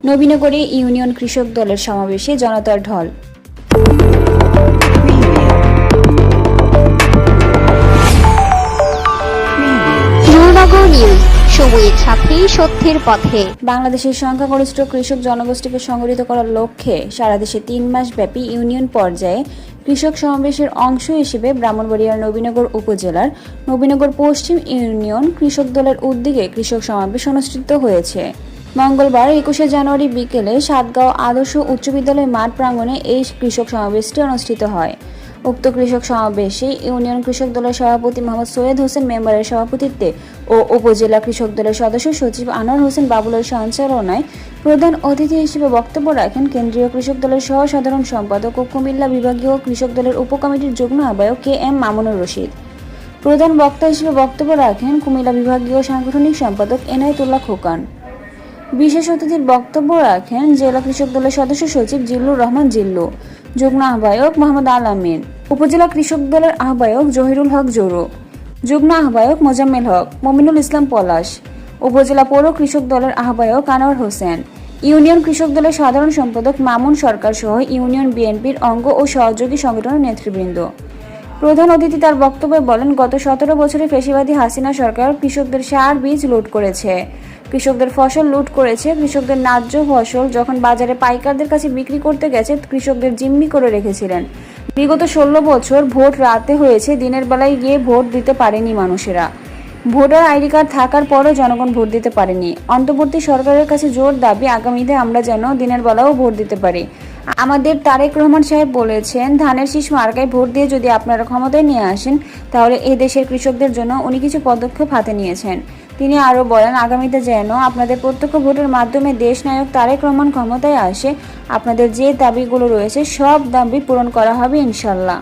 নবীনগরে union কৃষক দলের সমাবেশে জনতার ঢল। নূরনগর নিউজ, সময়ের সাথে সত্যের পথে। বাংলাদেশের সংখ্যাগরিষ্ঠ কৃষক জনগোষ্ঠীকে সংগঠিত করার লক্ষ্যে সারা দেশে 3 মাস ব্যাপী ইউনিয়ন পর্যায়ে কৃষক সমাবেশের অংশ হিসেবে ব্রাহ্মণবাড়িয়ার নবীনগর উপজেলার নবীনগর পশ্চিম ইউনিয়ন কৃষক দলের উদ্যোগে কৃষক সমাবেশ অনুষ্ঠিত হয়েছে। মঙ্গলবার 21শে জানুয়ারি বিকেলে সাতগাঁও আদর্শ উচ্চ বিদ্যালয় মাঠ প্রাঙ্গণে এই কৃষক সমাবেশটি অনুষ্ঠিত হয়। উক্ত কৃষক সমাবেশে ইউনিয়ন কৃষক দলের সভাপতি মোহাম্মদ সৈয়দ হোসেন মেম্বারের সভাপতিত্বে ও উপজেলা কৃষক দলের সদস্য সচিব আনোয়ার হোসেন বাবুলের সঞ্চালনায় প্রধান অতিথি হিসেবে বক্তব্য রাখেন কেন্দ্রীয় কৃষক দলের সহ সাধারণ সম্পাদক ও কুমিল্লা বিভাগীয় কৃষক দলের উপকমিটির যুগ্ম আহ্বায়ক KM মামুনুর রশিদ। প্রধান বক্তা হিসেবে বক্তব্য রাখেন কুমিল্লা বিভাগীয় সাংগঠনিক সম্পাদক এনায়েতুল্লাহ খোকন। বিশেষ অতিথির বক্তব্য রাখেন জেলা কৃষক দলের সদস্য সচিব জিল্লুর রহমান জিল্লু, যুগ্ম আহ্বায়ক মোহাম্মদ আল আমিন, উপজেলা কৃষক দলের আহ্বায়ক জহিরুল হক জোরু, যুগ্ম আহ্বায়ক মোজাম্মেল হক, মমিনুল ইসলাম পলাশ, উপজেলা পৌর কৃষক দলের আহ্বায়ক আনোয়ার হোসেন, ইউনিয়ন কৃষক দলের সাধারণ সম্পাদক মামুন সরকার সহ ইউনিয়ন বিএনপির অঙ্গ ও সহযোগী সংগঠনের নেতৃবৃন্দ। প্রধান অতিথি তার বক্তব্যে বলেন, গত 17 বছরে ফ্যাসিবাদী হাসিনা সরকার কৃষকদের সার বীজ লুট করেছে, কৃষকদের ফসল লুট করেছে। কৃষকদের ন্যায্য ফসল যখন বাজারে পাইকারদের কাছে বিক্রি করতে গেছে কৃষকদের জিম্মি করে রেখেছিলেন। বিগত 16 বছর ভোট রাতে হয়েছে, দিনের বেলায় গিয়ে ভোট দিতে পারেনি মানুষেরা। ভোটার আইডি কার্ড থাকার পরও জনগণ ভোট দিতে পারেনি। অন্তর্বর্তী সরকারের কাছে জোর দাবি আগামীতে আমরা যেন দিনের বেলাও ভোট দিতে পারি। আমাদের তারেক রহমান সাহেব বলেছেন, ধানের শীষ মার্কায় ভোট দিয়ে যদি আপনারা ক্ষমতায় নিয়ে আসেন তাহলে এই দেশের কৃষকদের জন্য উনি কিছু পদক্ষেপ হাতে নিয়েছেন। তিনি আরও বলেন, আগামীতে যেন আপনাদের প্রত্যক্ষ ভোটের মাধ্যমে দেশ নায়ক তারেক রহমান ক্ষমতায় আসে, আপনাদের যে দাবিগুলো রয়েছে সব দাবি পূরণ করা হবে ইনশাল্লাহ।